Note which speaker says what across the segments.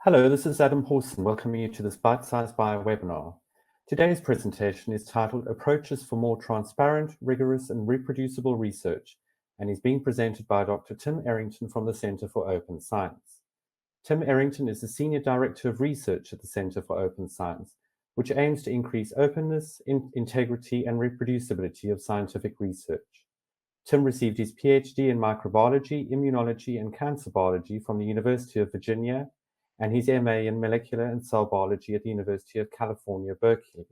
Speaker 1: Hello, this is Adam Hawson welcoming you to this bite-sized bio webinar. Today's presentation is titled Approaches for More Transparent, Rigorous and Reproducible Research, and is being presented by Dr. Tim Errington from the Center for Open Science. Tim Errington is the Senior Director of Research at the Center for Open Science, which aims to increase openness, integrity and reproducibility of scientific research. Tim received his PhD in microbiology, immunology and cancer biology from the University of Virginia and his MA in molecular and cell biology at the University of California, Berkeley.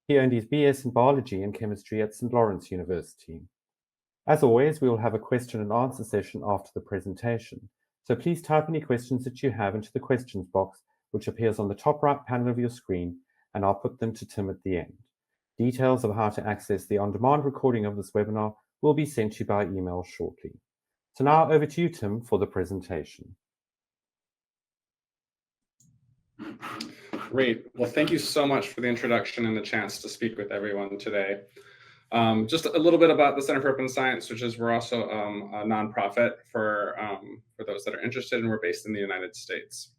Speaker 1: He earned his BS in biology and chemistry at St. Lawrence University. As always, we will have a question and answer session after the presentation, so please type any questions that you have into the questions box, which appears on the top right panel of your screen, and I'll put them to Tim at the end. Details of how to access the on-demand recording of this webinar will be sent to you by email shortly. So now over to you, Tim, for the presentation.
Speaker 2: Great. Well, thank you so much for the introduction and the chance to speak with everyone today. Just a little bit about the Center for Open Science, which is we're also a nonprofit for those that are interested, and we're based in the United States.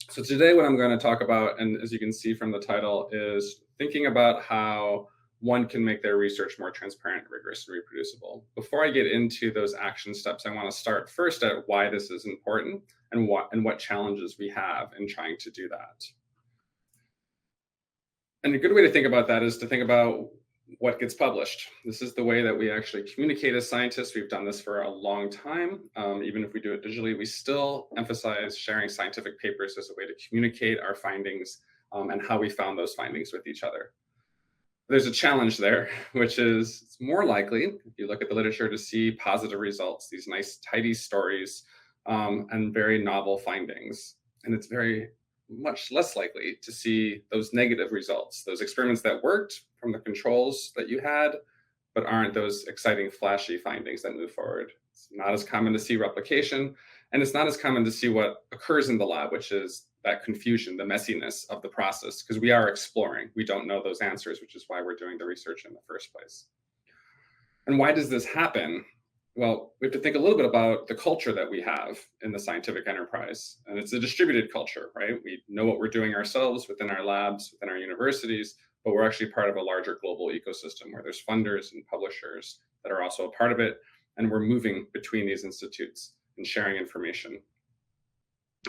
Speaker 2: So today what I'm going to talk about, and as you can see from the title, is thinking about how one can make their research more transparent, rigorous, and reproducible. Before I get into those action steps, I want to start first at why this is important and what challenges we have in trying to do that. And a good way to think about that is to think about what gets published. This is the way that we actually communicate as scientists. We've done this for a long time. Even if we do it digitally, we still emphasize sharing scientific papers as a way to communicate our findings and how we found those findings with each other. There's a challenge there, which is it's more likely, if you look at the literature, to see positive results, these nice, tidy stories, and very novel findings. And it's very much less likely to see those negative results, those experiments that worked from the controls that you had, but aren't those exciting, flashy findings that move forward. It's not as common to see replication, and it's not as common to see what occurs in the lab, which is that confusion, the messiness of the process, because we are exploring. We don't know those answers, which is why we're doing the research in the first place. And why does this happen? Well, we have to think a little bit about the culture that we have in the scientific enterprise. And it's a distributed culture, right? We know what we're doing ourselves within our labs, within our universities, but we're actually part of a larger global ecosystem where there's funders and publishers that are also a part of it. And we're moving between these institutes and sharing information.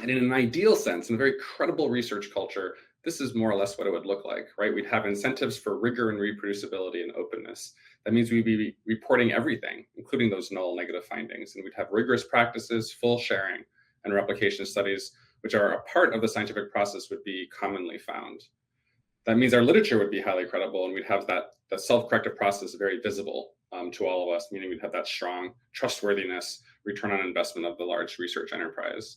Speaker 2: And in an ideal sense, in a very credible research culture, this is more or less what it would look like, right? We'd have incentives for rigor and reproducibility and openness. That means we'd be reporting everything, including those null negative findings. And we'd have rigorous practices, full sharing, and replication studies, which are a part of the scientific process, would be commonly found. That means our literature would be highly credible, and we'd have that self-corrective process very visible to all of us, meaning we'd have that strong trustworthiness, return on investment of the large research enterprise.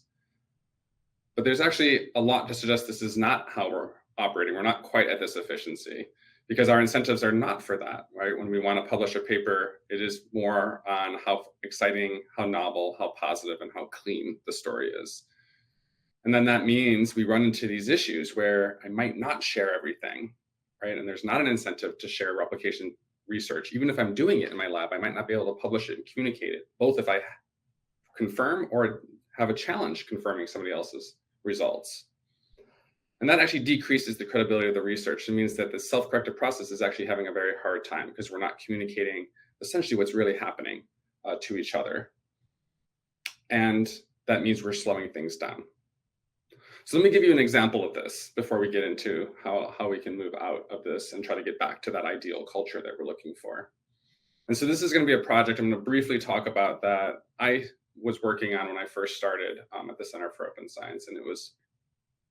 Speaker 2: But there's actually a lot to suggest this is not how we're operating. We're not quite at this efficiency because our incentives are not for that, right? When we want to publish a paper, it is more on how exciting, how novel, how positive, and how clean the story is. And then that means we run into these issues where I might not share everything, right? And there's not an incentive to share replication research. Even if I'm doing it in my lab, I might not be able to publish it and communicate it, both if I confirm or have a challenge confirming somebody else's results. And that actually decreases the credibility of the research. It means that the self-corrective process is actually having a very hard time because we're not communicating essentially what's really happening to each other. And that means we're slowing things down. So let me give you an example of this before we get into how we can move out of this and try to get back to that ideal culture that we're looking for. And so this is going to be a project I'm going to briefly talk about that I was working on when I first started at the Center for Open Science, and it was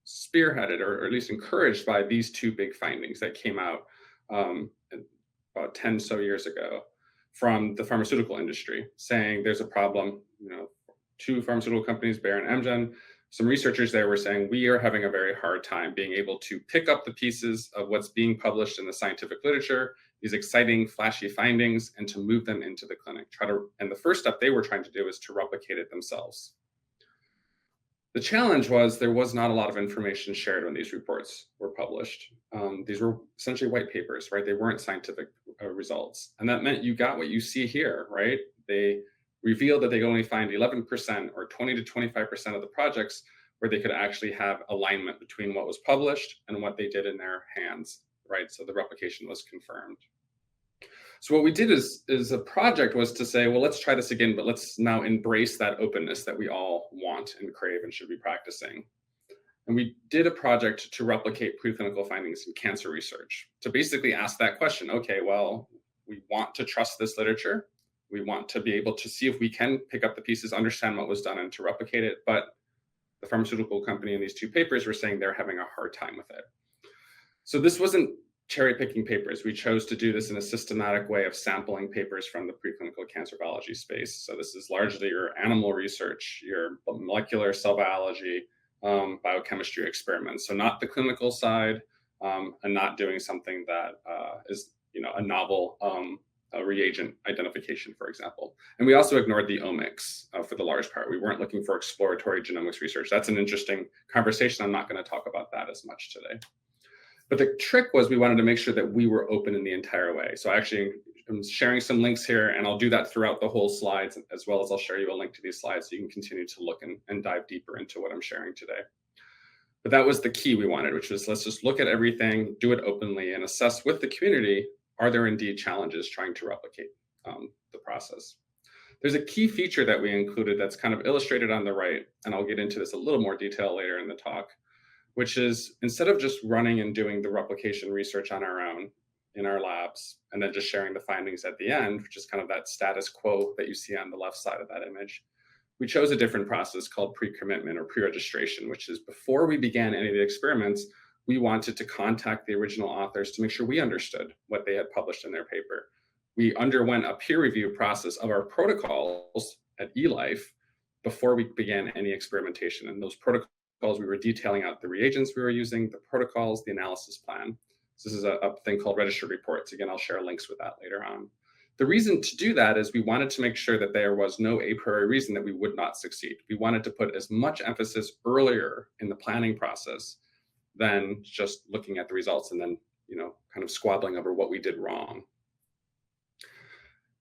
Speaker 2: spearheaded or at least encouraged by these two big findings that came out about 10 so years ago from the pharmaceutical industry, saying there's a problem. Two pharmaceutical companies, Bayer and Amgen, some researchers there were saying we are having a very hard time being able to pick up the pieces of what's being published in the scientific literature, these exciting, flashy findings, and to move them into the clinic. And the first step they were trying to do is to replicate it themselves. The challenge was there was not a lot of information shared when these reports were published. These were essentially white papers, right? They weren't scientific results. And that meant you got what you see here, right? They revealed that they only find 11% or 20 to 25% of the projects where they could actually have alignment between what was published and what they did in their hands, right? So the replication was confirmed. So what we did is a project was to say, well, let's try this again, but let's now embrace that openness that we all want and crave and should be practicing. And we did a project to replicate preclinical findings in cancer research, to basically ask that question. Okay, well, we want to trust this literature. We want to be able to see if we can pick up the pieces, understand what was done, and to replicate it. But the pharmaceutical company in these two papers were saying they're having a hard time with it. So this wasn't cherry picking papers. We chose to do this in a systematic way of sampling papers from the preclinical cancer biology space. So this is largely your animal research, your molecular cell biology, biochemistry experiments. So not the clinical side, and not doing something that is, a novel reagent identification, for example. And we also ignored the omics for the large part. We weren't looking for exploratory genomics research. That's an interesting conversation. I'm not going to talk about that as much today. But the trick was we wanted to make sure that we were open in the entire way. So actually, I'm sharing some links here, and I'll do that throughout the whole slides, as well as I'll share you a link to these slides so you can continue to look and dive deeper into what I'm sharing today. But that was the key we wanted, which was let's just look at everything, do it openly, and assess with the community, are there indeed challenges trying to replicate the process? There's a key feature that we included that's kind of illustrated on the right, and I'll get into this a little more detail later in the talk, which is instead of just running and doing the replication research on our own in our labs, and then just sharing the findings at the end, which is kind of that status quo that you see on the left side of that image, we chose a different process called pre-commitment or pre-registration, which is before we began any of the experiments, we wanted to contact the original authors to make sure we understood what they had published in their paper. We underwent a peer review process of our protocols at eLife before we began any experimentation. And those protocols, we were detailing out the reagents we were using, the protocols, the analysis plan. So this is a thing called registered reports. Again, I'll share links with that later on. The reason to do that is we wanted to make sure that there was no a priori reason that we would not succeed. We wanted to put as much emphasis earlier in the planning process than just looking at the results and then, kind of squabbling over what we did wrong.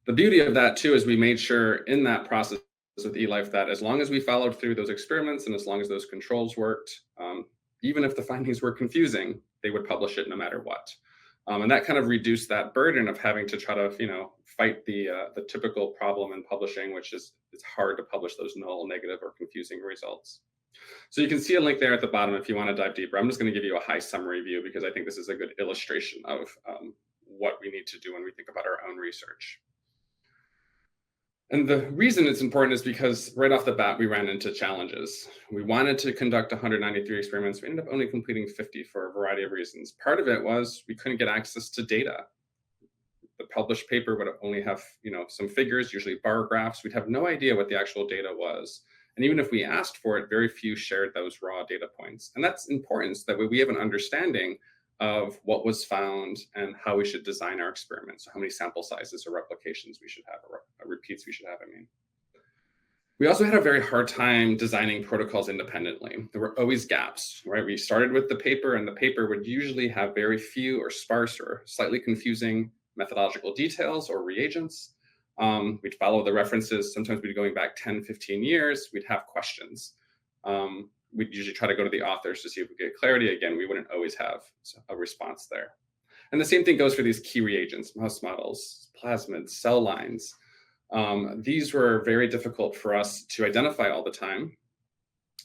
Speaker 2: The beauty of that too is we made sure in that process with eLife that as long as we followed through those experiments and as long as those controls worked, even if the findings were confusing, they would publish it no matter what. And that kind of reduced that burden of having to try to, fight the typical problem in publishing, which is it's hard to publish those null, negative, or confusing results. So you can see a link there at the bottom if you want to dive deeper. I'm just going to give you a high summary view because I think this is a good illustration of what we need to do when we think about our own research. And the reason it's important is because right off the bat, we ran into challenges. We wanted to conduct 193 experiments. We ended up only completing 50 for a variety of reasons. Part of it was we couldn't get access to data. The published paper would only have, some figures, usually bar graphs. We'd have no idea what the actual data was. And even if we asked for it, very few shared those raw data points. And that's important so that way we have an understanding of what was found and how we should design our experiments. So how many sample sizes or replications we should have, or repeats we should have, We also had a very hard time designing protocols independently. There were always gaps, right? We started with the paper, and the paper would usually have very few or sparse or slightly confusing methodological details or reagents. We'd follow the references. Sometimes we'd be going back 10, 15 years. We'd have questions. We'd usually try to go to the authors to see if we get clarity. Again, we wouldn't always have a response there. And the same thing goes for these key reagents, mouse models, plasmids, cell lines. These were very difficult for us to identify all the time.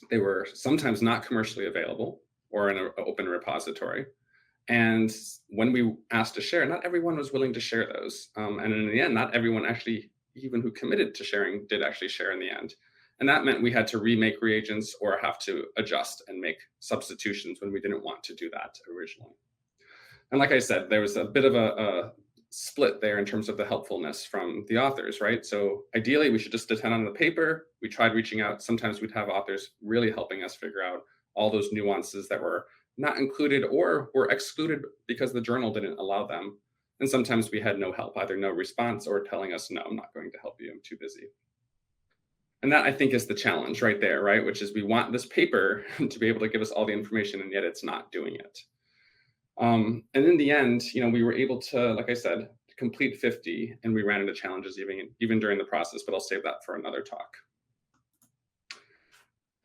Speaker 2: They were sometimes not commercially available or in an open repository. And when we asked to share, not everyone was willing to share those. And in the end, not everyone actually, even who committed to sharing, did actually share in the end. And that meant we had to remake reagents or have to adjust and make substitutions when we didn't want to do that originally. And like I said, there was a bit of a split there in terms of the helpfulness from the authors, right? So ideally, we should just depend on the paper. We tried reaching out. Sometimes we'd have authors really helping us figure out all those nuances that were not included or were excluded because the journal didn't allow them. And sometimes we had no help, either no response or telling us, no, I'm not going to help you, I'm too busy. And that, I think, is the challenge right there, right? Which is we want this paper to be able to give us all the information, and yet it's not doing it. And in the end, we were able to, like I said, complete 50, and we ran into challenges even during the process, but I'll save that for another talk.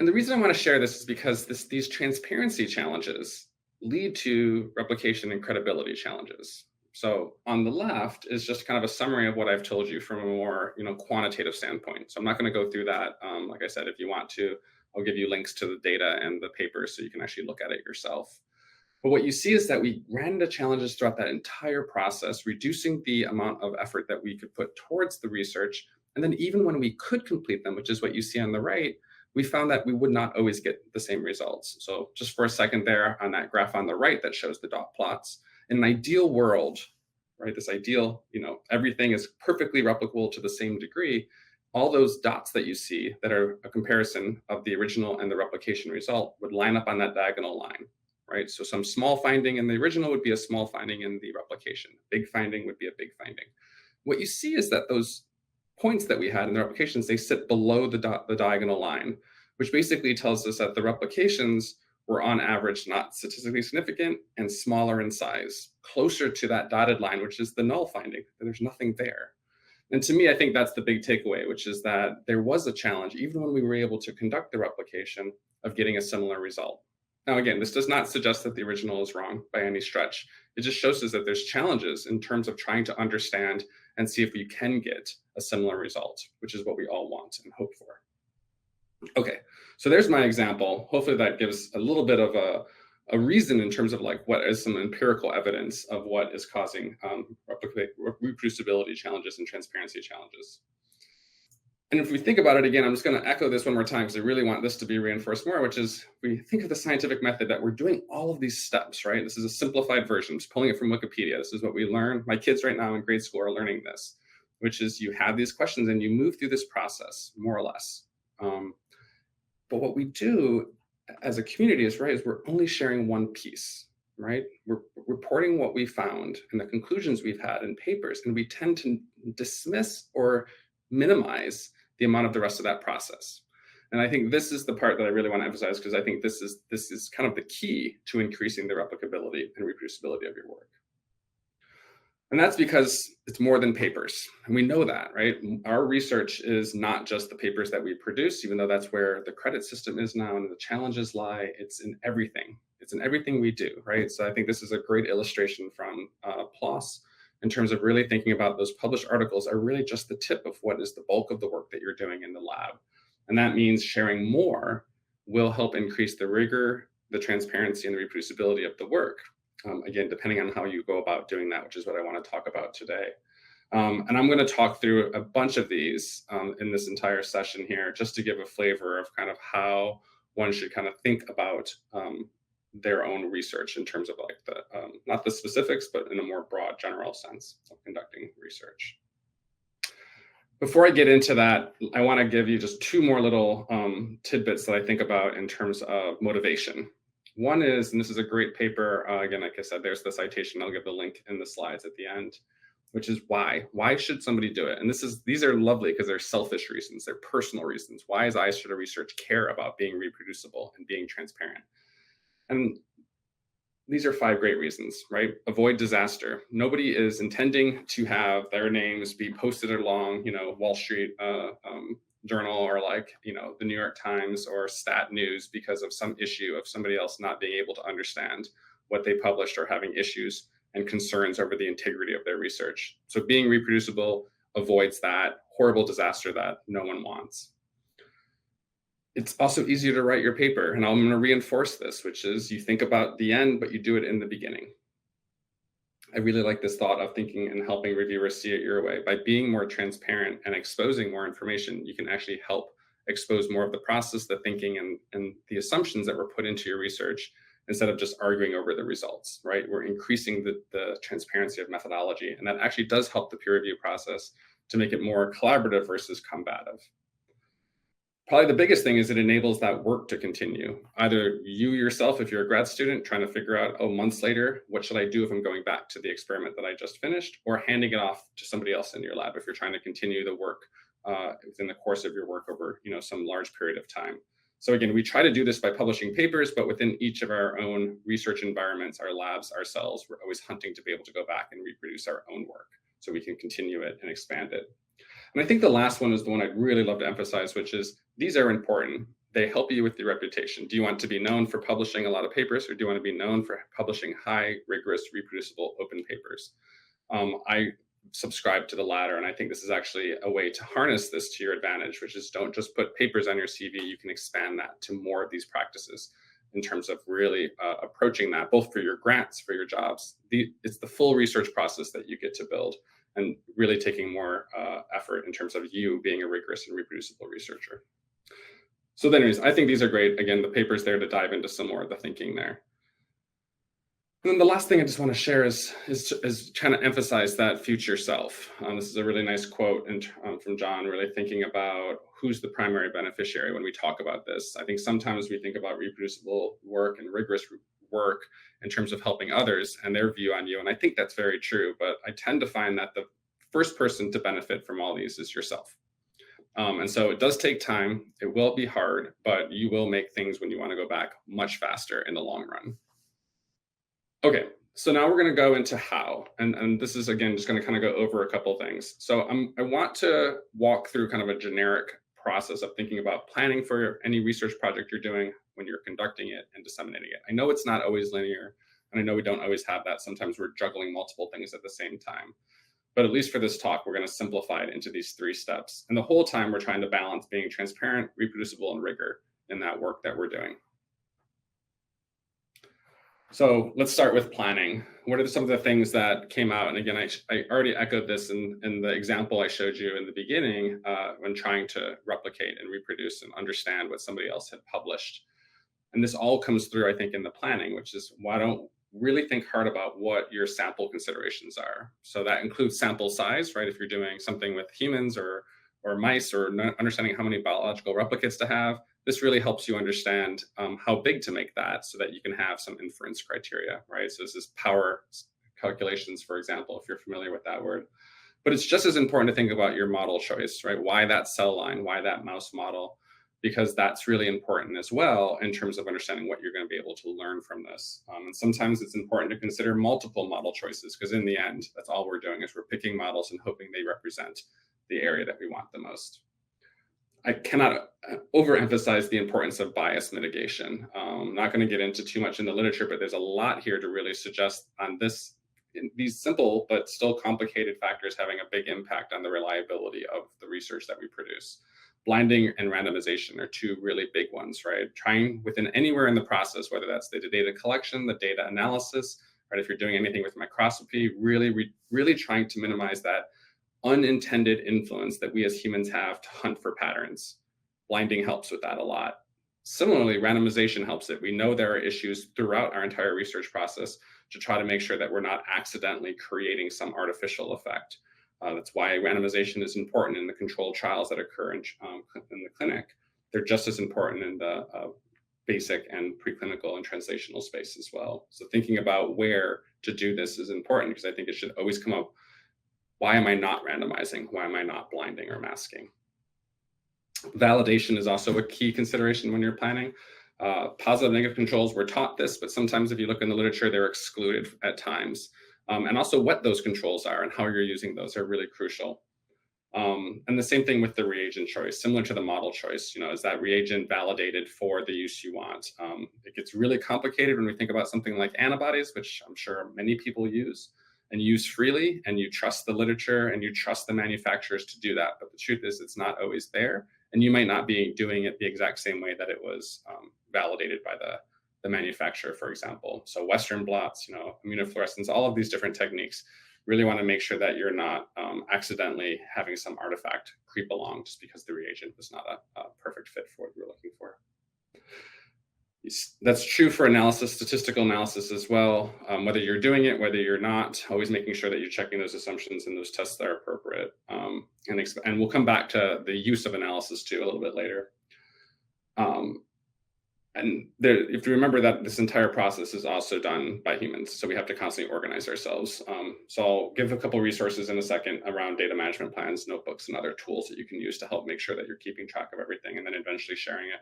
Speaker 2: And the reason I want to share this is because these transparency challenges lead to replication and credibility challenges. So on the left is just kind of a summary of what I've told you from a more quantitative standpoint. So I'm not going to go through that. Like I said, if you want to, I'll give you links to the data and the papers so you can actually look at it yourself. But what you see is that we ran into challenges throughout that entire process, reducing the amount of effort that we could put towards the research. And then even when we could complete them, which is what you see on the right, we found that we would not always get the same results. So just for a second there on that graph on the right that shows the dot plots, in an ideal world, right, this ideal, everything is perfectly replicable to the same degree, all those dots that you see that are a comparison of the original and the replication result would line up on that diagonal line, right? So some small finding in the original would be a small finding in the replication. Big finding would be a big finding. What you see is that those points that we had in the replications, they sit below the diagonal line, which basically tells us that the replications were on average not statistically significant and smaller in size, closer to that dotted line, which is the null finding, that there's nothing there. And to me, I think that's the big takeaway, which is that there was a challenge, even when we were able to conduct the replication, of getting a similar result. Now, again, this does not suggest that the original is wrong by any stretch. It just shows us that there's challenges in terms of trying to understand and see if we can get a similar result, which is what we all want and hope for. Okay, so there's my example. Hopefully that gives a little bit of a reason in terms of like what is some empirical evidence of what is causing reproducibility challenges and transparency challenges. And if we think about it again, I'm just going to echo this one more time because I really want this to be reinforced more, which is we think of the scientific method that we're doing all of these steps, right? This is a simplified version. I'm just pulling it from Wikipedia. This is what we learn. My kids right now in grade school are learning this, which is you have these questions and you move through this process, more or less. But what we do as a community is, right, is we're only sharing one piece, right? We're reporting what we found and the conclusions we've had in papers, and we tend to dismiss or minimize the amount of the rest of that process. And I think this is the part that I really want to emphasize, because I think this is kind of the key to increasing the replicability and reproducibility of your work. And that's because it's more than papers. And we know that, right? Our research is not just the papers that we produce, even though that's where the credit system is now and the challenges lie. It's in everything. It's in everything we do, right? So I think this is a great illustration from PLOS in terms of really thinking about those published articles are really just the tip of what is the bulk of the work that you're doing in the lab. And that means sharing more will help increase the rigor, the transparency, and the reproducibility of the work. Again, depending on how you go about doing that, which is what I want to talk about today. And I'm going to talk through a bunch of these in this entire session here, just to give a flavor of kind of how one should kind of think about their own research in terms of like the, not the specifics, but in a more broad general sense of conducting research. Before I get into that, I want to give you just two more little tidbits that I think about in terms of motivation. One is, and this is a great paper, again, like I said, there's the citation, I'll give the link in the slides at the end, which is why. Why should somebody do it? And these are lovely because they're selfish reasons, they're personal reasons. Why is should research care about being reproducible and being transparent? And these are 5 great reasons, right? Avoid disaster. Nobody is intending to have their names be posted along, Wall Street Journal or like, the New York Times or Stat News because of some issue of somebody else not being able to understand what they published or having issues and concerns over the integrity of their research. So being reproducible avoids that horrible disaster that no one wants. It's also easier to write your paper, and I'm going to reinforce this, which is you think about the end, but you do it in the beginning. I really like this thought of thinking and helping reviewers see it your way. By being more transparent and exposing more information, you can actually help expose more of the process, the thinking, and the assumptions that were put into your research instead of just arguing over the results, right? We're increasing the transparency of methodology, and that actually does help the peer review process to make it more collaborative versus combative. Probably the biggest thing is it enables that work to continue. Either you yourself, if you're a grad student, trying to figure out, months later, what should I do if I'm going back to the experiment that I just finished, or handing it off to somebody else in your lab if you're trying to continue the work within the course of your work over some large period of time. So again, we try to do this by publishing papers, but within each of our own research environments, our labs, ourselves, we're always hunting to be able to go back and reproduce our own work so we can continue it and expand it. And I think the last one is the one I'd really love to emphasize, which is these are important. they help you with your reputation. Do you want to be known for publishing a lot of papers, or do you want to be known for publishing high, rigorous, reproducible, open papers? I subscribe to the latter, and I think this is actually a way to harness this to your advantage, which is don't just put papers on your CV. You can expand that to more of these practices in terms of really approaching that, both for your grants, for your jobs. It's the full research process that you get to build, and really taking more effort in terms of you being a rigorous and reproducible researcher. So anyways, I think these are great. Again, the paper's there to dive into some more of the thinking there. And then the last thing I just want to share is trying to emphasize that future self. This is a really nice quote from John, really thinking about who's the primary beneficiary when we talk about this. I think sometimes we think about reproducible work and rigorous work in terms of helping others and their view on you. And I think that's very true, but I tend to find that the first person to benefit from all these is yourself. And so it does take time. It will be hard, but you will make things, when you want to go back, much faster in the long run. Okay, so now we're going to go into how, and this is, again, just going to kind of go over a couple things. So I want to walk through kind of a generic process of thinking about planning for any research project you're doing when you're conducting it and disseminating it. I know it's not always linear, and I know we don't always have that. Sometimes we're juggling multiple things at the same time. But at least for this talk, we're going to simplify it into these 3 steps. And the whole time we're trying to balance being transparent, reproducible, and rigor in that work that we're doing. So let's start with planning. What are some of the things that came out? And again, I already echoed this in the example I showed you in the beginning when trying to replicate and reproduce and understand what somebody else had published. And this all comes through, I think, in the planning, which is why don't really think hard about what your sample considerations are. So that includes sample size, right? If you're doing something with humans or mice, or understanding how many biological replicates to have, this really helps you understand how big to make that so that you can have some inference criteria, right? So this is power calculations, for example, if you're familiar with that word. But it's just as important to think about your model choice, right? Why that cell line? Why that mouse model? Because that's really important as well in terms of understanding what you're going to be able to learn from this. And sometimes it's important to consider multiple model choices, because in the end, that's all we're doing is we're picking models and hoping they represent the area that we want the most. I cannot overemphasize the importance of bias mitigation. I'm not going to get into too much in the literature, but there's a lot here to really suggest on this, these simple but still complicated factors having a big impact on the reliability of the research that we produce. Blinding and randomization are 2 really big ones, right? Trying within anywhere in the process, whether that's the data collection, the data analysis, right? If you're doing anything with microscopy, really trying to minimize that unintended influence that we as humans have to hunt for patterns. Blinding helps with that a lot. Similarly, randomization helps it. We know there are issues throughout our entire research process to try to make sure that we're not accidentally creating some artificial effect. That's why randomization is important in the controlled trials that occur in the clinic. They're just as important in the basic and preclinical and translational space as well. So thinking about where to do this is important, because I think it should always come up, why am I not randomizing? Why am I not blinding or masking? Validation is also a key consideration when you're planning. Positive negative controls, we're taught this, but sometimes if you look in the literature, they're excluded at times. And also what those controls are and how you're using those are really crucial. And the same thing with the reagent choice, similar to the model choice. Is that reagent validated for the use you want? It gets really complicated when we think about something like antibodies, which I'm sure many people use and use freely, and you trust the literature and you trust the manufacturers to do that. But the truth is it's not always there, and you might not be doing it the exact same way that it was validated by the manufacturer, for example. So Western blots, immunofluorescence, all of these different techniques, really want to make sure that you're not accidentally having some artifact creep along just because the reagent was not a perfect fit for what you're looking for. That's true for analysis, statistical analysis as well. Whether you're doing it, whether you're not, always making sure that you're checking those assumptions and those tests that are appropriate. And we'll come back to the use of analysis too a little bit later. If you remember that this entire process is also done by humans, so we have to constantly organize ourselves. So I'll give a couple resources in a second around data management plans, notebooks, and other tools that you can use to help make sure that you're keeping track of everything and then eventually sharing it.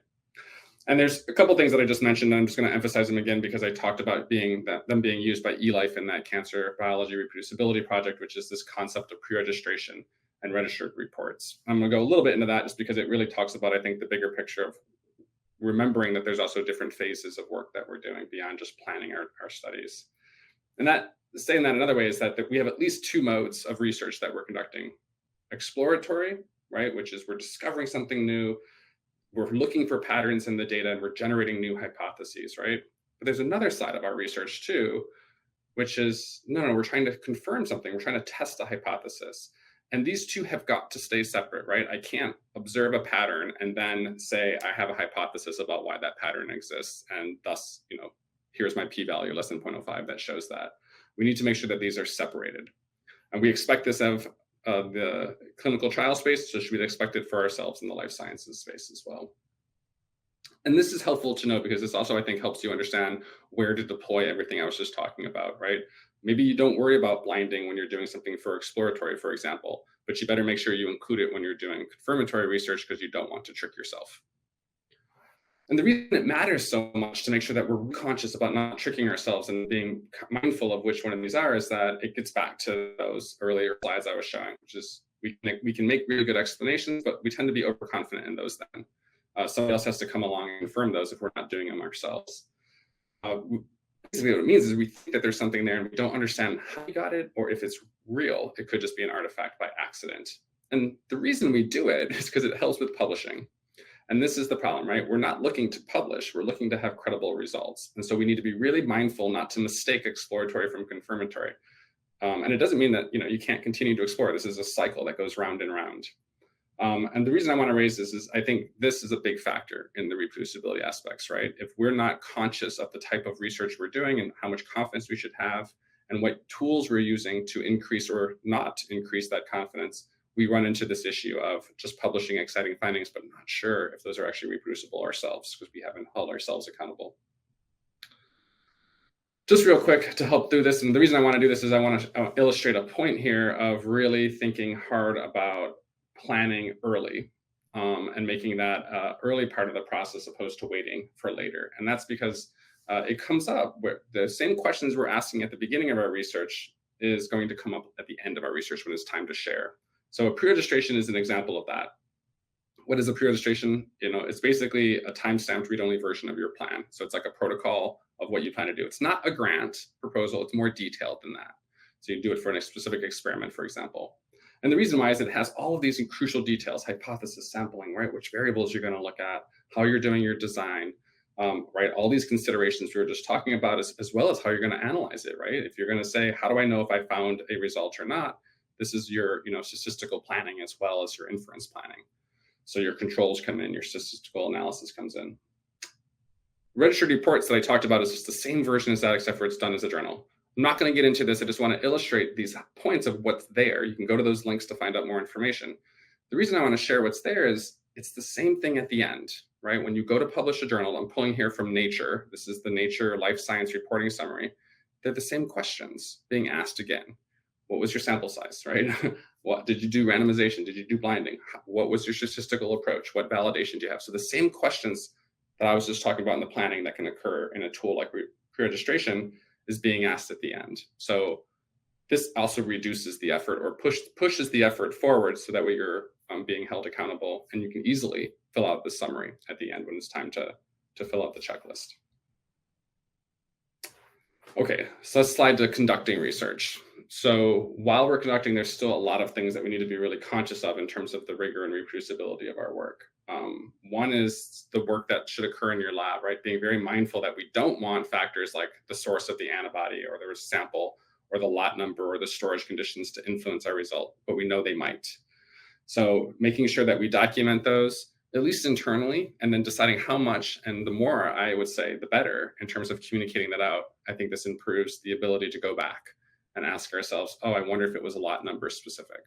Speaker 2: And there's a couple things that I just mentioned, and I'm just going to emphasize them again because I talked about them being used by eLife in that cancer biology reproducibility project, which is this concept of pre-registration and registered reports. I'm going to go a little bit into that just because it really talks about, I think, the bigger picture of remembering that there's also different phases of work that we're doing beyond just planning our studies. And that, saying that another way, is that we have at least two modes of research that we're conducting. Exploratory, right, which is we're discovering something new, we're looking for patterns in the data, and we're generating new hypotheses, right? But there's another side of our research too, which is, no, we're trying to confirm something. We're trying to test a hypothesis. And these two have got to stay separate, right? I can't observe a pattern and then say, I have a hypothesis about why that pattern exists. And thus, here's my p-value less than 0.05 that shows that. We need to make sure that these are separated. And we expect this of the clinical trial space, so should we expect it for ourselves in the life sciences space as well. And this is helpful to know because this also, I think, helps you understand where to deploy everything I was just talking about, right? Maybe you don't worry about blinding when you're doing something for exploratory, for example, but you better make sure you include it when you're doing confirmatory research because you don't want to trick yourself. And the reason it matters so much to make sure that we're conscious about not tricking ourselves and being mindful of which one of these are is that it gets back to those earlier slides I was showing, which is we can make really good explanations, but we tend to be overconfident in those then. Somebody else has to come along and confirm those if we're not doing them ourselves. Basically what it means is we think that there's something there and we don't understand how we got it or if it's real. It could just be an artifact by accident. And the reason we do it is because it helps with publishing. And this is the problem, right? We're not looking to publish, we're looking to have credible results. And so we need to be really mindful not to mistake exploratory from confirmatory. And it doesn't mean that you can't continue to explore. This is a cycle that goes round and round. And the reason I want to raise this is I think this is a big factor in the reproducibility aspects, right? If we're not conscious of the type of research we're doing and how much confidence we should have and what tools we're using to increase or not increase that confidence, we run into this issue of just publishing exciting findings, but not sure if those are actually reproducible ourselves because we haven't held ourselves accountable. Just real quick to help do this, and the reason I want to do this is I want to illustrate a point here of really thinking hard about planning early and making that early part of the process opposed to waiting for later. And that's because it comes up where the same questions we're asking at the beginning of our research is going to come up at the end of our research when it's time to share. So a pre-registration is an example of that. What is a pre-registration? It's basically a time-stamped read-only version of your plan. So it's like a protocol of what you plan to do. It's not a grant proposal. It's more detailed than that. So you do it for a specific experiment, for example. And the reason why is it has all of these crucial details, hypothesis sampling, right? Which variables you're going to look at, how you're doing your design, right? All these considerations we were just talking about, as well as how you're going to analyze it, right? If you're going to say, how do I know if I found a result or not? This is your statistical planning as well as your inference planning. So your controls come in, your statistical analysis comes in. Registered reports that I talked about is just the same version as that, except for it's done as a journal. I'm not going to get into this. I just want to illustrate these points of what's there. You can go to those links to find out more information. The reason I want to share what's there is it's the same thing at the end, right? When you go to publish a journal, I'm pulling here from Nature. This is the Nature Life Science Reporting Summary. They're the same questions being asked again. What was your sample size, right? What did you do randomization? Did you do blinding? What was your statistical approach? What validation do you have? So the same questions that I was just talking about in the planning that can occur in a tool like pre-registration is being asked at the end. So this also reduces the effort or pushes the effort forward so that way you're being held accountable and you can easily fill out the summary at the end when it's time to fill out the checklist. Okay, so let's slide to conducting research. So while we're conducting, there's still a lot of things that we need to be really conscious of in terms of the rigor and reproducibility of our work. One is the work that should occur in your lab, right? Being very mindful that we don't want factors like the source of the antibody or the sample or the lot number or the storage conditions to influence our result, but we know they might. So making sure that we document those, at least internally, and then deciding how much, and the more, I would say, the better in terms of communicating that out. I think this improves the ability to go back and ask ourselves, oh, I wonder if it was a lot number specific.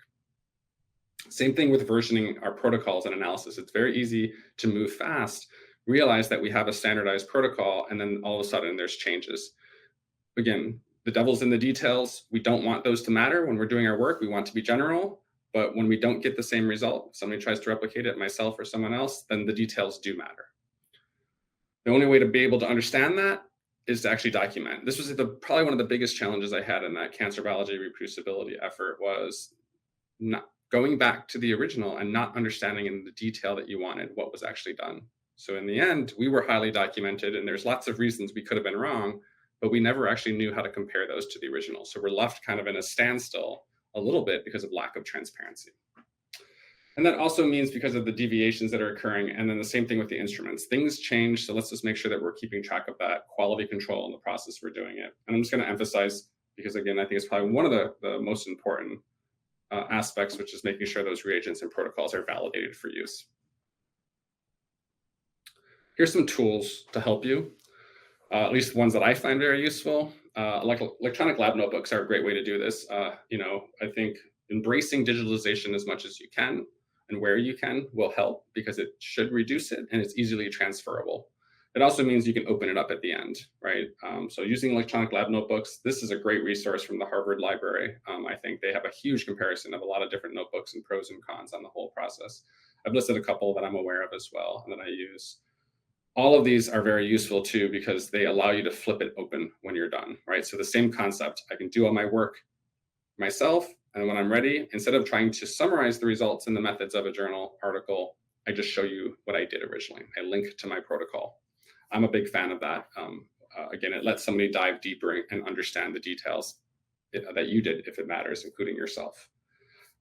Speaker 2: Same thing with versioning our protocols and analysis. It's very easy to move fast, realize that we have a standardized protocol, and then all of a sudden there's changes. Again, the devil's in the details. We don't want those to matter when we're doing our work. We want to be general, but when we don't get the same result, if somebody tries to replicate it, myself or someone else, then the details do matter. The only way to be able to understand that is to actually document. This was probably one of the biggest challenges I had in that cancer biology reproducibility effort was not going back to the original and not understanding in the detail that you wanted what was actually done. So in the end, we were highly documented, and there's lots of reasons we could have been wrong, but we never actually knew how to compare those to the original. So we're left kind of in a standstill a little bit because of lack of transparency. And that also means because of the deviations that are occurring, and then the same thing with the instruments. Things change, so let's just make sure that we're keeping track of that quality control in the process we're doing it. And I'm just going to emphasize, because again, I think it's probably one of the most important aspects, which is making sure those reagents and protocols are validated for use. Here's some tools to help you, at least ones that I find very useful. Like electronic lab notebooks are a great way to do this. I think embracing digitalization as much as you can and where you can will help, because it should reduce it and it's easily transferable. It also means you can open it up at the end, right? So using electronic lab notebooks, this is a great resource from the Harvard Library. I think they have a huge comparison of a lot of different notebooks and pros and cons on the whole process. I've listed a couple that I'm aware of as well and that I use. All of these are very useful too, because they allow you to flip it open when you're done, right? So the same concept, I can do all my work myself, and when I'm ready, instead of trying to summarize the results and the methods of a journal article, I just show you what I did originally. I link to my protocol. I'm a big fan of that. Again, it lets somebody dive deeper and understand the details that you did, if it matters, including yourself.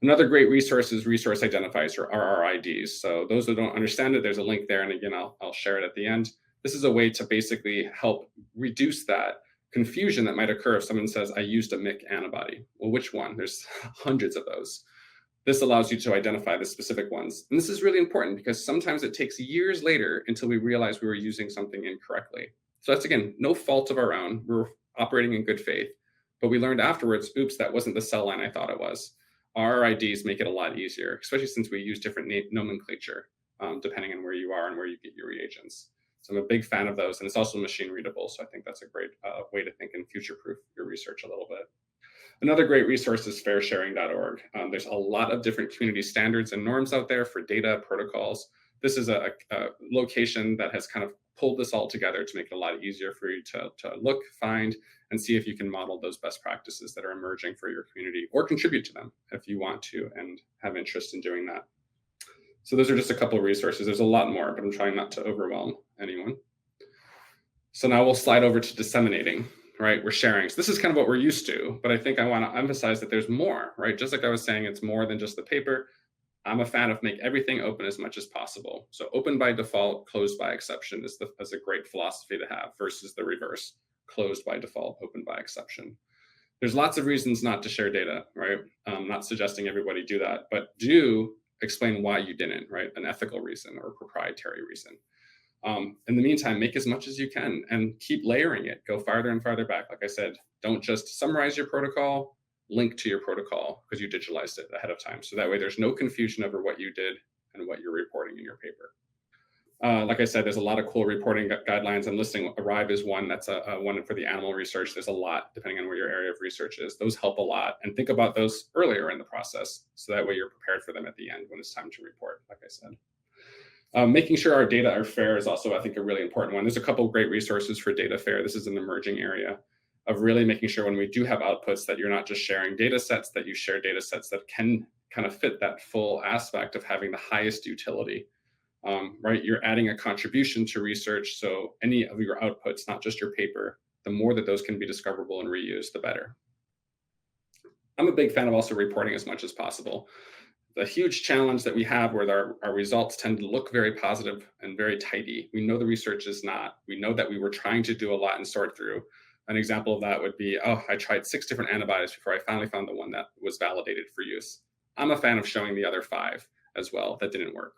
Speaker 2: Another great resource is resource identifiers, or RRIDs. So those that don't understand it, there's a link there. And again, I'll share it at the end. This is a way to basically help reduce that confusion that might occur if someone says, I used a MIC antibody. Well, which one? There's hundreds of those. This allows you to identify the specific ones. And this is really important because sometimes it takes years later until we realize we were using something incorrectly. So that's, again, no fault of our own. We're operating in good faith. But we learned afterwards, oops, that wasn't the cell line I thought it was. RRIDs make it a lot easier, especially since we use different nomenclature depending on where you are and where you get your reagents. So I'm a big fan of those, and it's also machine readable. So I think that's a great way to think and future-proof your research a little bit. Another great resource is fairsharing.org. There's a lot of different community standards and norms out there for data protocols. This is a location that has kind of pulled this all together to make it a lot easier for you to look, find, and see if you can model those best practices that are emerging for your community, or contribute to them if you want to and have interest in doing that. So those are just a couple of resources. There's a lot more, but I'm trying not to overwhelm anyone. So now we'll slide over to disseminating, right? We're sharing. So this is kind of what we're used to, but I think I want to emphasize that there's more, right? Just like I was saying, it's more than just the paper. I'm a fan of make everything open as much as possible. So open by default, closed by exception is a great philosophy to have, versus the reverse, closed by default, open by exception. There's lots of reasons not to share data, right? I'm not suggesting everybody do that, but do explain why you didn't, right? An ethical reason or a proprietary reason. In the meantime, make as much as you can and keep layering it. Go farther and farther back. Like I said, don't just summarize your protocol, link to your protocol because you digitalized it ahead of time. So that way there's no confusion over what you did and what you're reporting in your paper. Like I said, there's a lot of cool reporting guidelines. I'm listing ARRIVE is one. That's a one for the animal research. There's a lot depending on where your area of research is. Those help a lot. And think about those earlier in the process. So that way you're prepared for them at the end when it's time to report, like I said. Making sure our data are fair is also, I think, a really important one. There's a couple of great resources for data fair. This is an emerging area of really making sure when we do have outputs that you're not just sharing data sets, that you share data sets that can kind of fit that full aspect of having the highest utility. Right, you're adding a contribution to research. So any of your outputs, not just your paper, the more that those can be discoverable and reused, the better. I'm a big fan of also reporting as much as possible. The huge challenge that we have where our results tend to look very positive and very tidy. We know the research is not. We know that we were trying to do a lot and sort through. An example of that would be, oh, I tried 6 different antibodies before I finally found the one that was validated for use. I'm a fan of showing the other 5 as well that didn't work.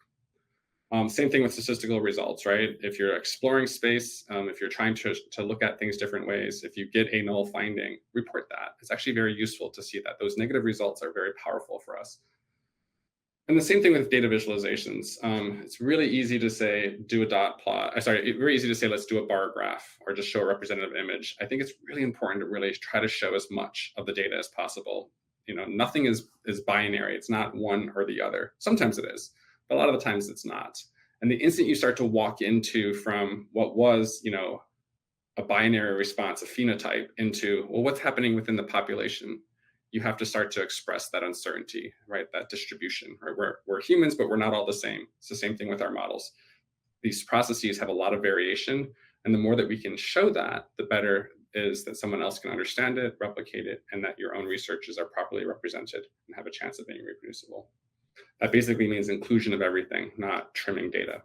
Speaker 2: Same thing with statistical results, right? If you're exploring space, if you're trying to look at things different ways, if you get a null finding, report that. It's actually very useful to see that. Those negative results are very powerful for us. And the same thing with data visualizations. It's really easy to say, do a dot plot. Very easy to say, let's do a bar graph or just show a representative image. I think it's really important to really try to show as much of the data as possible. You know, nothing is binary. It's not one or the other. Sometimes it is, but a lot of the times it's not. And the instant you start to walk into from what was, you know, a binary response, a phenotype, into, well, what's happening within the population? You have to start to express that uncertainty, right? That distribution, right? We're humans, but we're not all the same. It's the same thing with our models. these processes have a lot of variation. And the more that we can show that, the better is that someone else can understand it, replicate it, and that your own researches are properly represented and have a chance of being reproducible. That basically means inclusion of everything, not trimming data.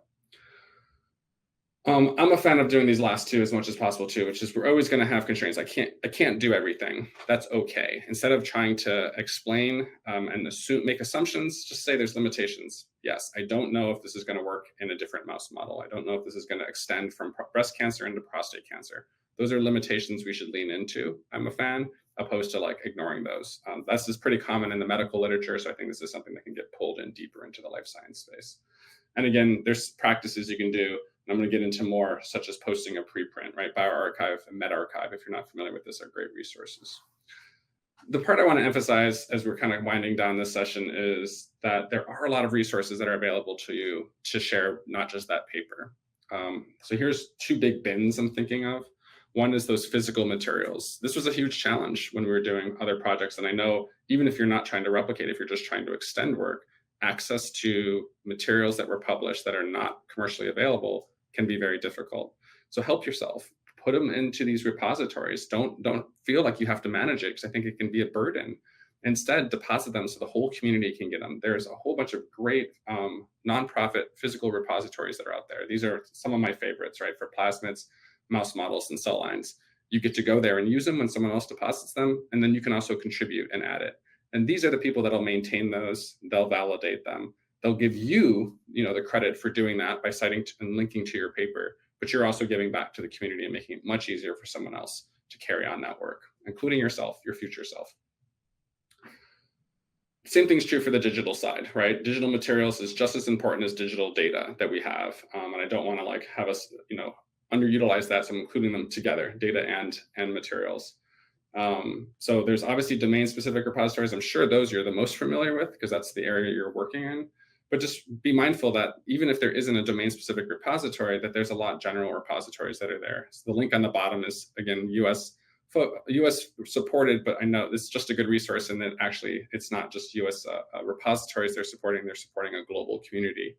Speaker 2: I'm a fan of doing these last two as much as possible too, which is we're always going to have constraints. I can't do everything. That's okay. Instead of trying to explain and make assumptions, just say there's limitations. Yes, I don't know if this is going to work in a different mouse model. I don't know if this is going to extend from breast cancer into prostate cancer. Those are limitations we should lean into. I'm a fan, opposed to like ignoring those. That's just pretty common in the medical literature. So I think this is something that can get pulled in deeper into the life science space. And again, there's practices you can do. I'm going to get into more, such as posting a preprint, right? bioRxiv and medRxiv, if you're not familiar with this, are great resources. The part I want to emphasize as we're kind of winding down this session is that there are a lot of resources that are available to you to share, not just that paper. So here's two big bins I'm thinking of. One is those physical materials. This was a huge challenge when we were doing other projects. And I know even if you're not trying to replicate, if you're just trying to extend work, access to materials that were published that are not commercially available can be very difficult. So help yourself, put them into these repositories. Don't feel like you have to manage it, because I think it can be a burden. Instead, deposit them so the whole community can get them. There's a whole bunch of great nonprofit physical repositories that are out there. These are some of my favorites, right? For plasmids, mouse models, and cell lines. You get to go there and use them when someone else deposits them, and then you can also contribute and add it. And these are the people that'll maintain those. They'll validate them. They'll give you, the credit for doing that by citing and linking to your paper, but you're also giving back to the community and making it much easier for someone else to carry on that work, including yourself, your future self. Same thing's true for the digital side, right? Digital materials is just as important as digital data that we have. And I don't want to have us, underutilize that. So I'm including them together, data and materials. So there's obviously domain-specific repositories. I'm sure those you're the most familiar with because that's the area you're working in. But just be mindful that even if there isn't a domain-specific repository, that there's a lot of general repositories that are there. So the link on the bottom is, again, US supported, but I know this is just a good resource, and that actually it's not just US repositories they're supporting a global community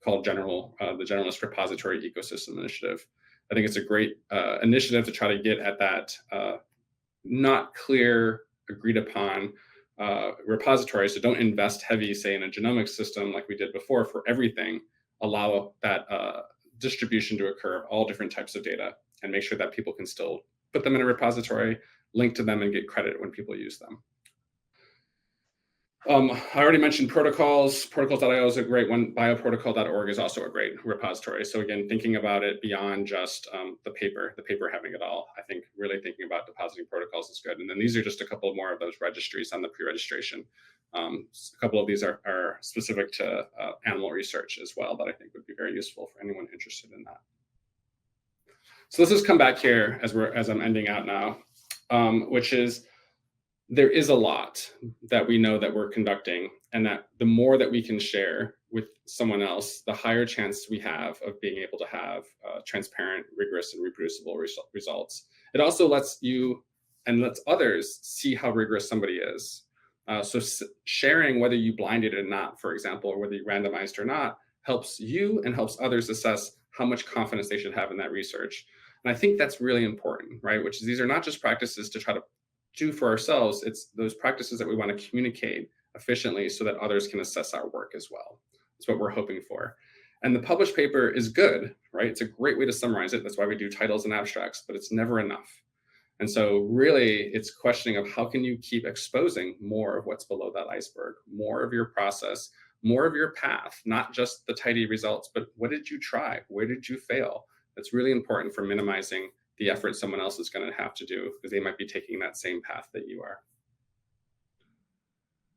Speaker 2: called the Generalist Repository Ecosystem Initiative. I think it's a great initiative to try to get at that not clear, agreed upon repositories. So don't invest heavy, say, in a genomics system like we did before for everything. Allow that distribution to occur of all different types of data, and make sure that people can still put them in a repository, link to them, and get credit when people use them. I already mentioned protocols. Protocols.io is a great one. Bioprotocol.org is also a great repository. So again, thinking about it beyond just the paper having it all. I think really thinking about depositing protocols is good. And then these are just a couple more of those registries on the pre-registration. A couple of these are specific to animal research as well that I think would be very useful for anyone interested in that. So let's just come back here as I'm ending out now, which is, there is a lot that we know that we're conducting, and that the more that we can share with someone else, the higher chance we have of being able to have transparent, rigorous, and reproducible results. It also lets you and lets others see how rigorous somebody is. So sharing whether you blinded or not, for example, or whether you randomized or not, helps you and helps others assess how much confidence they should have in that research. And I think that's really important, right? Which is, these are not just practices to try to do for ourselves, it's those practices that we want to communicate efficiently so that others can assess our work as well. That's what we're hoping for. And the published paper is good, right? It's a great way to summarize it. That's why we do titles and abstracts, but it's never enough. And so really it's questioning of how can you keep exposing more of what's below that iceberg, more of your process, more of your path, not just the tidy results, but what did you try? Where did you fail? That's really important for minimizing the effort someone else is going to have to do, because they might be taking that same path that you are.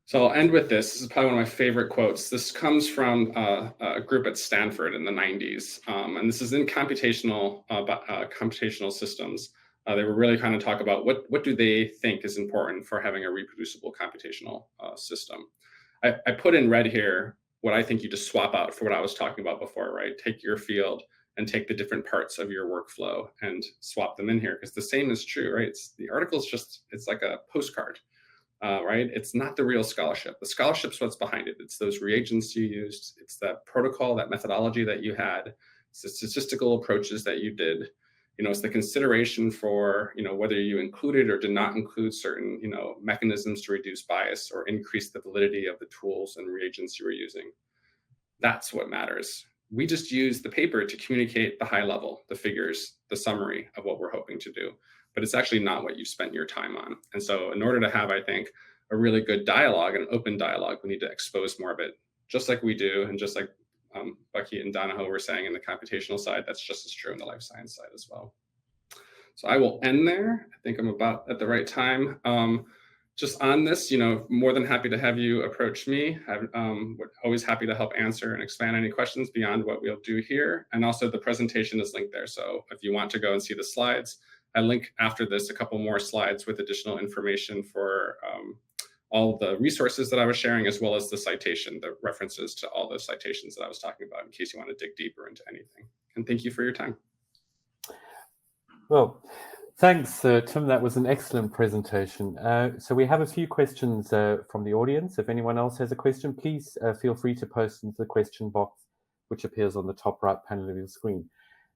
Speaker 2: So I'll end with this. This is probably one of my favorite quotes. This comes from a group at Stanford in the 90s. And this is in computational systems. They were really trying to talk about what do they think is important for having a reproducible computational system. I put in red here what I think you just swap out for what I was talking about before, right? Take your field and take the different parts of your workflow and swap them in here, because the same is true, right? The article is just, it's like a postcard, right? It's not the real scholarship. The scholarship's what's behind it. It's those reagents you used. It's that protocol, that methodology that you had. It's the statistical approaches that you did. It's the consideration for, whether you included or did not include certain, mechanisms to reduce bias or increase the validity of the tools and reagents you were using. That's what matters. We just use the paper to communicate the high level, the figures, the summary of what we're hoping to do. But it's actually not what you spent your time on. And so in order to have, I think, a really good dialogue, an open dialogue, we need to expose more of it, just like we do. And just like Bucky and Donahoe were saying in the computational side, that's just as true in the life science side as well. So I will end there. I think I'm about at the right time. Just on this, more than happy to have you approach me. We're always happy to help answer and expand any questions beyond what we'll do here. And also the presentation is linked there. So if you want to go and see the slides, I link after this a couple more slides with additional information for all the resources that I was sharing, as well as the citation, the references to all the citations that I was talking about in case you want to dig deeper into anything. And thank you for your time.
Speaker 1: Well, thanks, Tim. That was an excellent presentation. So we have a few questions from the audience. If anyone else has a question, please feel free to post into the question box, which appears on the top right panel of your screen.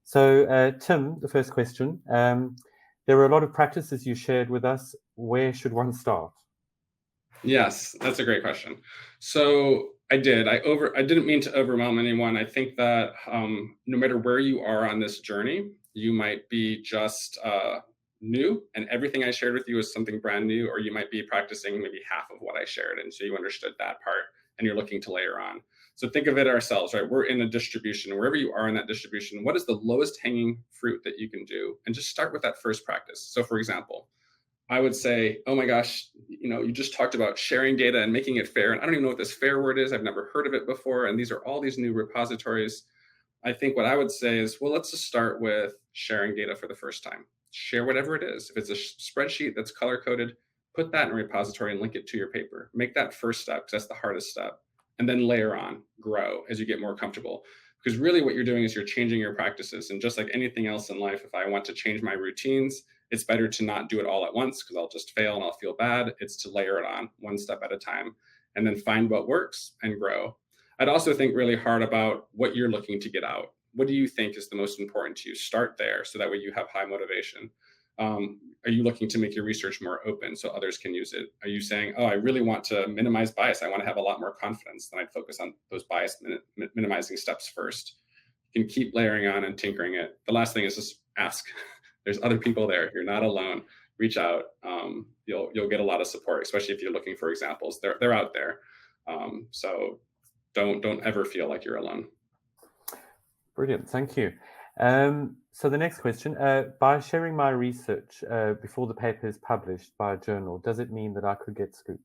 Speaker 1: So Tim, the first question, there are a lot of practices you shared with us. Where should one start?
Speaker 2: Yes, that's a great question. So I didn't mean to overwhelm anyone. I think that no matter where you are on this journey, you might be just new and everything I shared with you is something brand new, or you might be practicing maybe half of what I shared. And so you understood that part and you're looking to layer on. So think of it ourselves, right? We're in a distribution. Wherever you are in that distribution, what is the lowest hanging fruit that you can do? And just start with that first practice. So for example, I would say, oh my gosh, you just talked about sharing data and making it fair. And I don't even know what this fair word is. I've never heard of it before. And these are all these new repositories. I think what I would say is, well, let's just start with sharing data for the first time. Share whatever it is. If it's a spreadsheet that's color-coded, put that in a repository and link it to your paper. Make that first step, because that's the hardest step. And then layer on, grow as you get more comfortable. Because really what you're doing is you're changing your practices. And just like anything else in life, if I want to change my routines, it's better to not do it all at once because I'll just fail and I'll feel bad. It's to layer it on one step at a time and then find what works and grow. I'd also think really hard about what you're looking to get out. What do you think is the most important to you? Start there so that way you have high motivation. Are you looking to make your research more open so others can use it? Are you saying, oh, I really want to minimize bias. I want to have a lot more confidence. Then I'd focus on those bias minimizing steps first. You can keep layering on and tinkering it. The last thing is just ask. There's other people there. You're not alone. Reach out. You'll get a lot of support, especially if you're looking for examples. They're out there. So don't ever feel like you're alone.
Speaker 1: Brilliant. Thank you. So the next question, by sharing my research before the paper is published by a journal, does it mean that I could get scooped?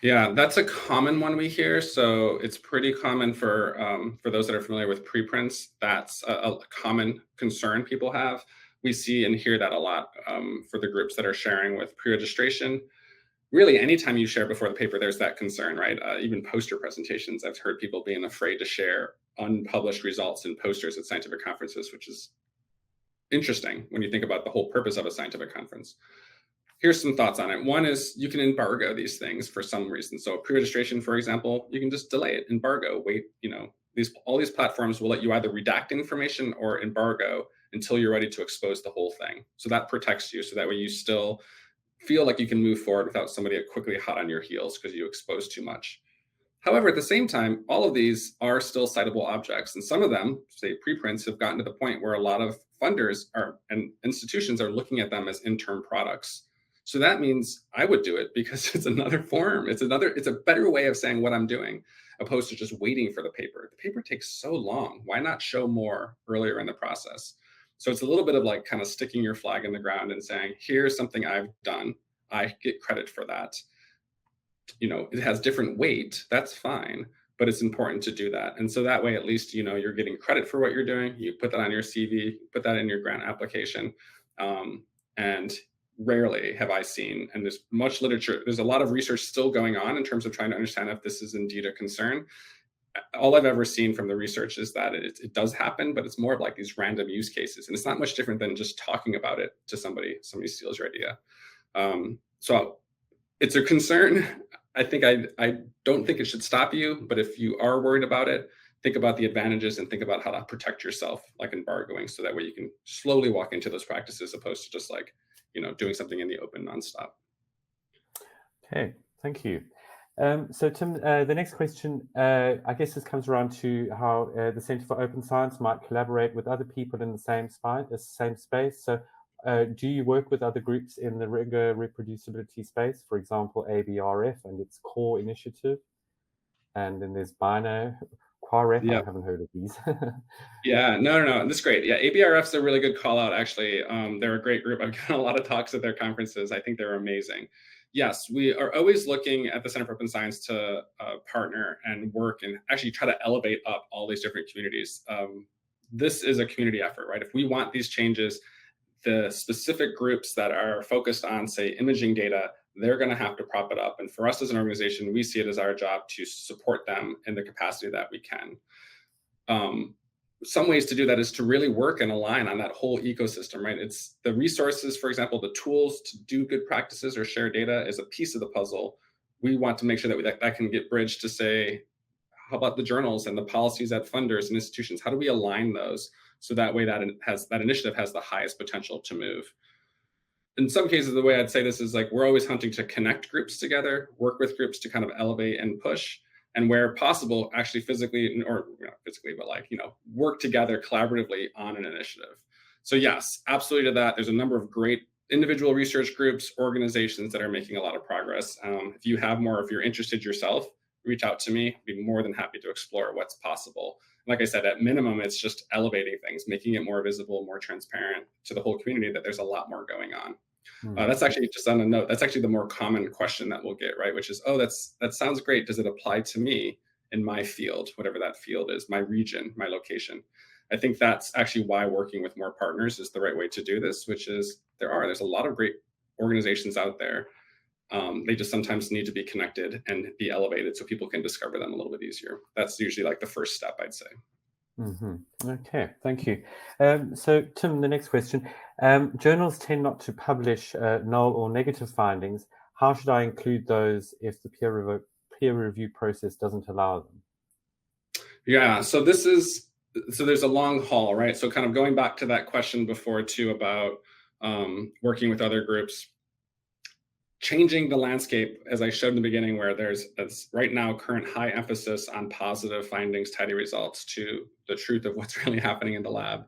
Speaker 2: Yeah, that's a common one we hear. So it's pretty common for those that are familiar with preprints. That's a common concern people have. We see and hear that a lot for the groups that are sharing with pre-registration. Really, anytime you share before the paper, there's that concern, right? Even poster presentations, I've heard people being afraid to share unpublished results in posters at scientific conferences, which is interesting when you think about the whole purpose of a scientific conference. Here's some thoughts on it. One is you can embargo these things for some reason. So pre-registration, for example, you can just delay it, embargo, wait, all these platforms will let you either redact information or embargo until you're ready to expose the whole thing. So that protects you. So that way you still feel like you can move forward without somebody quickly hot on your heels because you exposed too much. However, at the same time, all of these are still citable objects. And some of them, say preprints, have gotten to the point where a lot of funders and institutions are looking at them as interim products. So that means I would do it because it's another form. It's a better way of saying what I'm doing, opposed to just waiting for the paper. The paper takes so long. Why not show more earlier in the process? So it's a little bit of like kind of sticking your flag in the ground and saying, here's something I've done. I get credit for that. It has different weight. That's fine, but it's important to do that. And so that way, at least, you're getting credit for what you're doing. You put that on your CV, put that in your grant application. And rarely have I seen, and there's much literature, there's a lot of research still going on in terms of trying to understand if this is indeed a concern. All I've ever seen from the research is that it does happen, but it's more of like these random use cases. And it's not much different than just talking about it to somebody steals your idea. So it's a concern. I don't think it should stop you, but if you are worried about it, think about the advantages and think about how to protect yourself, like embargoing, so that way you can slowly walk into those practices, opposed to just like, doing something in the open nonstop.
Speaker 1: Okay, thank you. So Tim, the next question, I guess this comes around to how the Center for Open Science might collaborate with other people in the same space. So do you work with other groups in the rigor reproducibility space, for example, ABRF and its core initiative? And then there's Bino, Quaref, I haven't heard of these.
Speaker 2: Yeah, no, that's great. Yeah, ABRF's a really good call out, actually. They're a great group. I've given a lot of talks at their conferences. I think they're amazing. Yes, we are always looking at the Center for Open Science to partner and work and actually try to elevate up all these different communities. This is a community effort, right? If we want these changes, the specific groups that are focused on, say, imaging data, they're going to have to prop it up. And for us as an organization, we see it as our job to support them in the capacity that we can. Some ways to do that is to really work and align on that whole ecosystem, right? It's the resources, for example, the tools to do good practices or share data is a piece of the puzzle. We want to make sure that that can get bridged to say, how about the journals and the policies at funders and institutions? How do we align those so that way that initiative has the highest potential to move? In some cases, the way I'd say this is like, we're always hunting to connect groups together, work with groups to kind of elevate and push, and where possible, actually physically, or not physically, but like, work together collaboratively on an initiative. So yes, absolutely to that. There's a number of great individual research groups, organizations that are making a lot of progress. If you have more, if you're interested yourself, reach out to me. I'd be more than happy to explore what's possible. Like I said, at minimum, it's just elevating things, making it more visible, more transparent to the whole community that there's a lot more going on. That's actually, just on a note, that's actually the more common question that we'll get, right? Which is, oh, that sounds great. Does it apply to me in my field, whatever that field is, my region, my location? I think that's actually why working with more partners is the right way to do this, which is there's a lot of great organizations out there. They just sometimes need to be connected and be elevated so people can discover them a little bit easier. That's usually like the first step, I'd say.
Speaker 1: Okay, thank you. So Tim, the next question. Journals tend not to publish null or negative findings. How should I include those if the peer review process doesn't allow them?
Speaker 2: Yeah, so there's a long haul, right? So kind of going back to that question before too about working with other groups, changing the landscape, as I showed in the beginning, where there's right now current high emphasis on positive findings, tidy results, to the truth of what's really happening in the lab,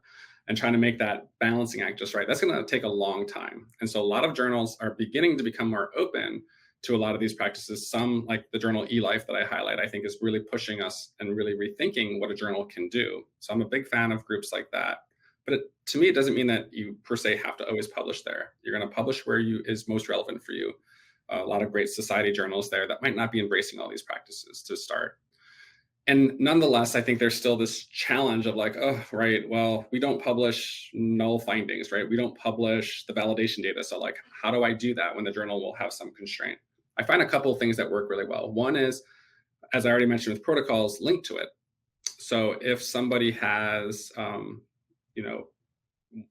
Speaker 2: and trying to make that balancing act just right. That's going to take a long time. And so a lot of journals are beginning to become more open to a lot of these practices. Some, like the journal eLife that I highlight, I think is really pushing us and really rethinking what a journal can do. So I'm a big fan of groups like that. But to me, it doesn't mean that you per se have to always publish there. You're going to publish where is most relevant for you. A lot of great society journals there that might not be embracing all these practices to start. And nonetheless, I think there's still this challenge of like, oh, right, well, we don't publish null findings, right? We don't publish the validation data. So like, how do I do that when the journal will have some constraint? I find a couple of things that work really well. One is, as I already mentioned with protocols, link to it. So if somebody has,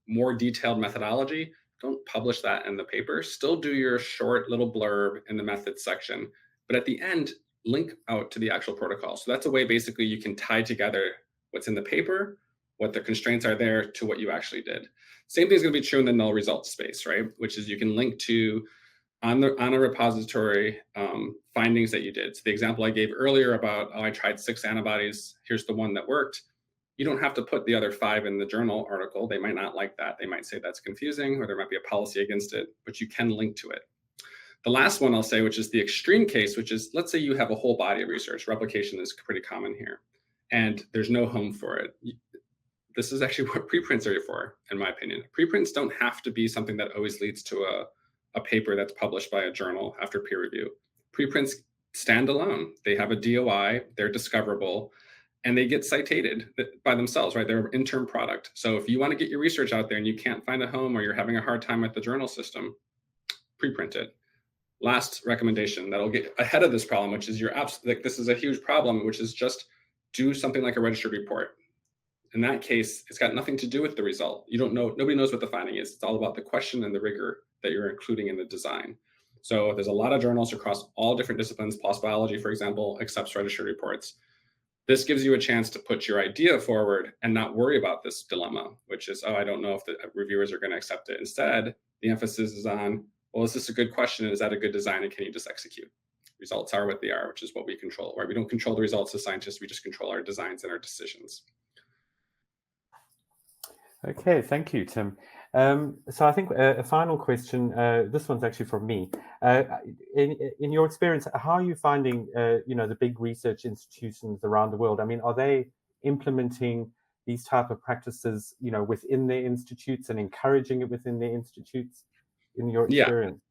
Speaker 2: more detailed methodology, don't publish that in the paper. Still do your short little blurb in the methods section, but at the end, link out to the actual protocol. So that's a way basically you can tie together what's in the paper, what the constraints are there, to what you actually did. Same thing is going to be true in the null results space, right? Which is you can link to on a repository findings that you did. So the example I gave earlier about, oh, I tried 6 antibodies, here's the one that worked. You don't have to put the other 5 in the journal article. They might not like that. They might say that's confusing, or there might be a policy against it, but you can link to it. The last one I'll say, which is the extreme case, which is, let's say you have a whole body of research. Replication is pretty common here, and there's no home for it. This is actually what preprints are for, in my opinion. Preprints don't have to be something that always leads to a paper that's published by a journal after peer review. Preprints stand alone. They have a DOI, they're discoverable, and they get cited by themselves, right? They're an interim product. So if you want to get your research out there and you can't find a home, or you're having a hard time with the journal system, preprint it. Last recommendation that'll get ahead of this problem, which is this is a huge problem, which is just do something like a registered report. In that case, it's got nothing to do with the result. You don't know, nobody knows what the finding is. It's all about the question and the rigor that you're including in the design. So there's a lot of journals across all different disciplines. PLOS Biology, for example, accepts registered reports. This gives you a chance to put your idea forward and not worry about this dilemma, which is, oh, I don't know if the reviewers are going to accept it. Instead, the emphasis is on, well, is this a good question? Is that a good design? And can you just execute? Results are what they are, which is what we control. Right? We don't control the results as scientists. We just control our designs and our decisions.
Speaker 1: Okay, thank you, Tim. So I think a final question, this one's actually from me. In your experience, how are you finding, the big research institutions around the world? I mean, are they implementing these type of practices, within their institutes and encouraging it within their institutes in your experience?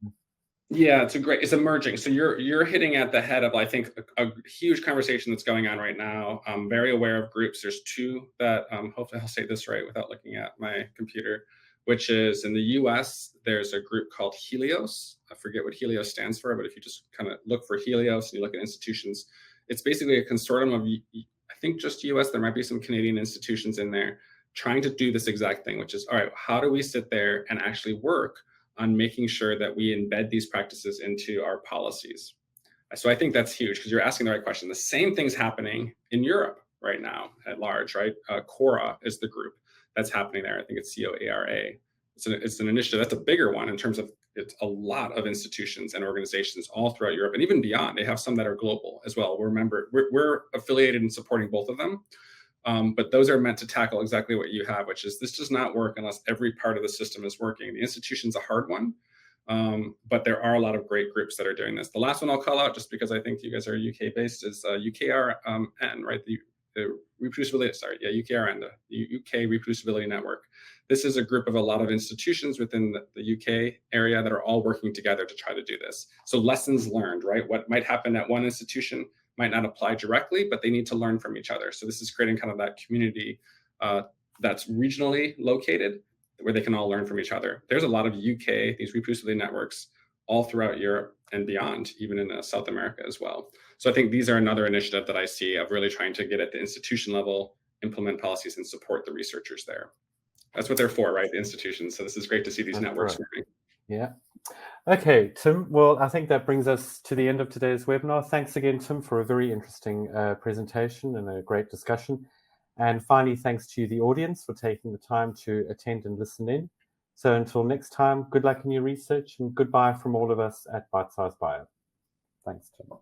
Speaker 2: Yeah, it's emerging. So you're hitting at the head of, I think, a huge conversation that's going on right now. I'm very aware of groups. There's two that hopefully I'll say this right without looking at my computer, which is in the US, there's a group called Helios. I forget what Helios stands for, but if you just kind of look for Helios and you look at institutions, it's basically a consortium of, I think, just US. There might be some Canadian institutions in there trying to do this exact thing, which is, all right, how do we sit there and actually work on making sure that we embed these practices into our policies? So I think that's huge, because you're asking the right question. The same thing's happening in Europe right now at large, right? CORA is the group that's happening there. I think it's COARA. It's an initiative that's a bigger one in terms of, it's a lot of institutions and organizations all throughout Europe and even beyond. They have some that are global as well. We're affiliated and supporting both of them. But those are meant to tackle exactly what you have, which is, this does not work unless every part of the system is working. The institution's a hard one, but there are a lot of great groups that are doing this. The last one I'll call out, just because I think you guys are UK based, is UKRN, right? The reproducibility, UKRN, the UK Reproducibility Network. This is a group of a lot of institutions within the UK area that are all working together to try to do this. So lessons learned, right? What might happen at one institution might not apply directly, but they need to learn from each other. So this is creating kind of that community that's regionally located, where they can all learn from each other. There's a lot of UK, these reproducibility networks, all throughout Europe and beyond, even in South America as well. So I think these are another initiative that I see of really trying to get at the institution level, implement policies, and support the researchers there. That's what they're for, right? The institutions. So this is great to see these networks working.
Speaker 1: Yeah. Okay, Tim. Well, I think that brings us to the end of today's webinar. Thanks again, Tim, for a very interesting presentation and a great discussion. And finally, thanks to the audience for taking the time to attend and listen in. So until next time, good luck in your research and goodbye from all of us at Bite Size Bio. Thanks, Tim.